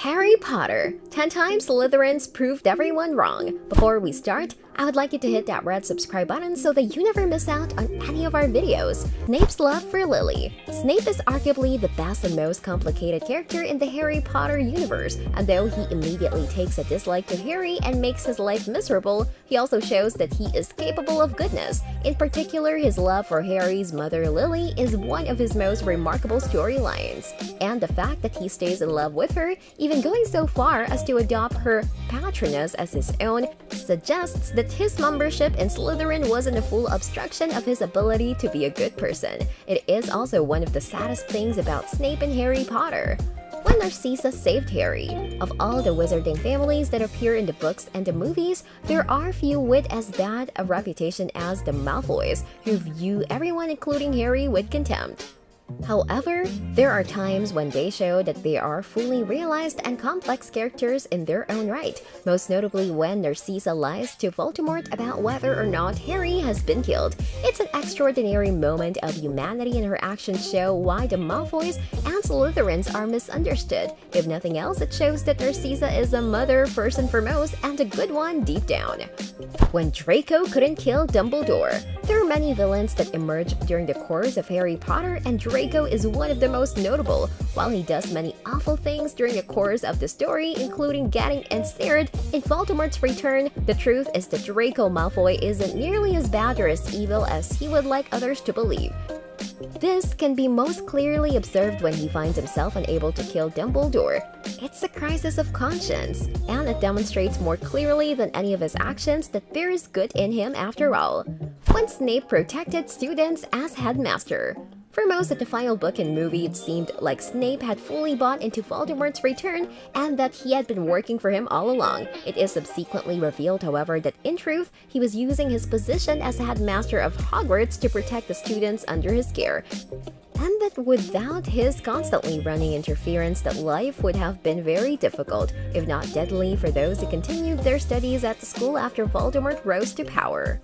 Harry Potter. 10 times Slytherins proved everyone wrong. Before we start, I would like you to hit that red subscribe button so that you never miss out on any of our videos. Snape's love for Lily. Snape is arguably the best and most complicated character in the Harry Potter universe, and though he immediately takes a dislike to Harry and makes his life miserable, he also shows that he is capable of goodness. In particular, his love for Harry's mother Lily is one of his most remarkable storylines, and the fact that he stays in love with her, even going so far as to adopt her patroness as his own, suggests that his membership in Slytherin wasn't a full obstruction of his ability to be a good person. It is also one of the saddest things about Snape and Harry Potter. When Narcissa saved Harry. Of all the wizarding families that appear in the books and the movies, there are few with as bad a reputation as the Malfoys, who view everyone including Harry with contempt. However, there are times when they show that they are fully realized and complex characters in their own right, most notably when Narcissa lies to Voldemort about whether or not Harry has been killed. It's an extraordinary moment of humanity, and her actions show why the Malfoys and Slytherins are misunderstood. If nothing else, it shows that Narcissa is a mother first and foremost, and a good one deep down. When Draco couldn't kill Dumbledore. There are many villains that emerge during the course of Harry Potter, and Draco is one of the most notable. While he does many awful things during the course of the story, including getting ensnared in Voldemort's return, the truth is that Draco Malfoy isn't nearly as bad or as evil as he would like others to believe. This can be most clearly observed when he finds himself unable to kill Dumbledore. It's a crisis of conscience, and it demonstrates more clearly than any of his actions that there is good in him after all. When Snape protected students as headmaster. For most of the final book and movie, it seemed like Snape had fully bought into Voldemort's return and that he had been working for him all along. It is subsequently revealed, however, that in truth, he was using his position as headmaster of Hogwarts to protect the students under his care, and that without his constantly running interference, that life would have been very difficult, if not deadly, for those who continued their studies at the school after Voldemort rose to power.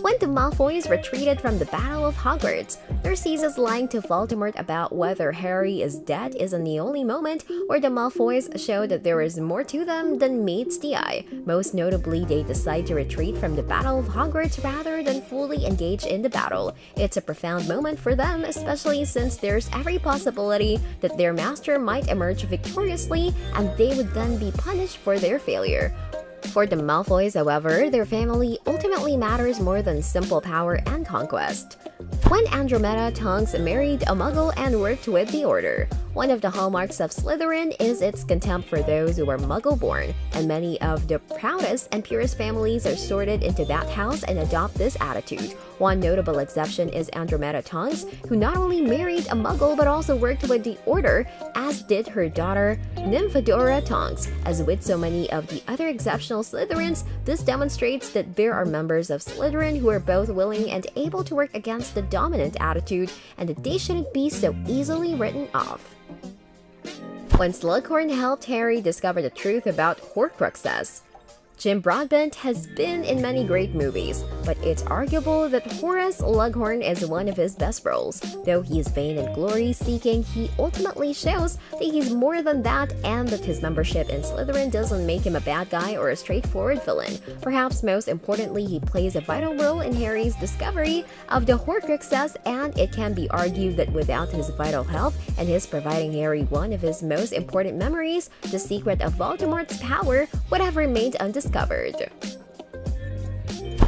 When the Malfoys retreated from the Battle of Hogwarts, Narcissa's lying to Voldemort about whether Harry is dead isn't the only moment where the Malfoys show that there is more to them than meets the eye. Most notably, they decide to retreat from the Battle of Hogwarts rather than fully engage in the battle. It's a profound moment for them, especially since there's every possibility that their master might emerge victoriously, and they would then be punished for their failure. For the Malfoys, however, their family ultimately matters more than simple power and conquest. When Andromeda Tonks married a Muggle and worked with the Order. One of the hallmarks of Slytherin is its contempt for those who are Muggle-born, and many of the proudest and purest families are sorted into that house and adopt this attitude. One notable exception is Andromeda Tonks, who not only married a Muggle but also worked with the Order, as did her daughter Nymphadora Tonks. As with so many of the other exceptional Slytherins, this demonstrates that there are members of Slytherin who are both willing and able to work against the dominant attitude, and that they shouldn't be so easily written off. When Slughorn helped Harry discover the truth about Horcruxes. Jim Broadbent has been in many great movies, but it's arguable that Horace Slughorn is one of his best roles. Though he is vain and glory-seeking, he ultimately shows that he's more than that, and that his membership in Slytherin doesn't make him a bad guy or a straightforward villain. Perhaps most importantly, he plays a vital role in Harry's discovery of the Horcruxes, and it can be argued that without his vital help and his providing Harry one of his most important memories, the secret of Voldemort's power would have remained undiscovered.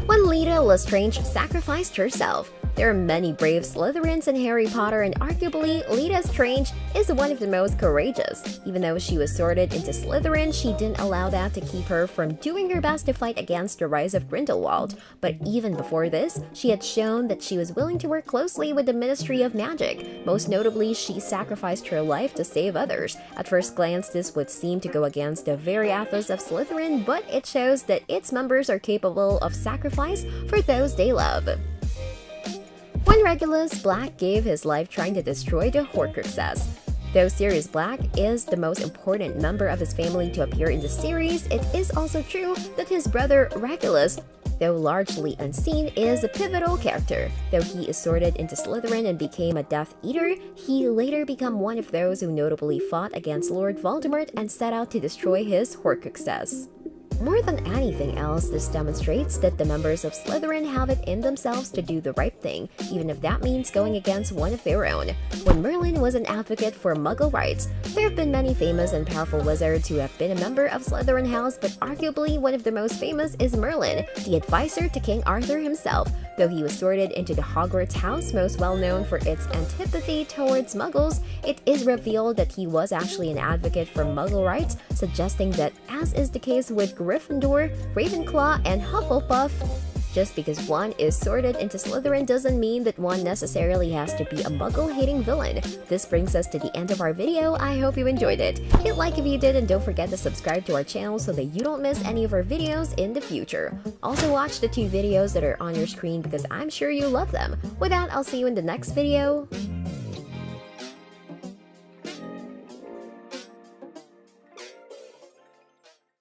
When Leta Lestrange sacrificed herself. There are many brave Slytherins in Harry Potter, and arguably, Leta Lestrange is one of the most courageous. Even though she was sorted into Slytherin, she didn't allow that to keep her from doing her best to fight against the rise of Grindelwald. But even before this, she had shown that she was willing to work closely with the Ministry of Magic. Most notably, she sacrificed her life to save others. At first glance, this would seem to go against the very ethos of Slytherin, but it shows that its members are capable of sacrifice for those they love. When Regulus Black gave his life trying to destroy the Horcruxes. Though Sirius Black is the most important member of his family to appear in the series, it is also true that his brother Regulus, though largely unseen, is a pivotal character. Though he is sorted into Slytherin and became a Death Eater, he later became one of those who notably fought against Lord Voldemort and set out to destroy his Horcruxes. More than anything else, this demonstrates that the members of Slytherin have it in themselves to do the right thing, even if that means going against one of their own. When Merlin was an advocate for Muggle rights, there have been many famous and powerful wizards who have been a member of Slytherin House, but arguably one of the most famous is Merlin, the advisor to King Arthur himself. Though he was sorted into the Hogwarts house, most well known for its antipathy towards Muggles, it is revealed that he was actually an advocate for Muggle rights, suggesting that, as is the case with Gryffindor, Ravenclaw, and Hufflepuff, just because one is sorted into Slytherin doesn't mean that one necessarily has to be a Muggle-hating villain. This brings us to the end of our video. I hope you enjoyed it. Hit like if you did, and don't forget to subscribe to our channel so that you don't miss any of our videos in the future. Also watch the 2 videos that are on your screen because I'm sure you love them. With that, I'll see you in the next video.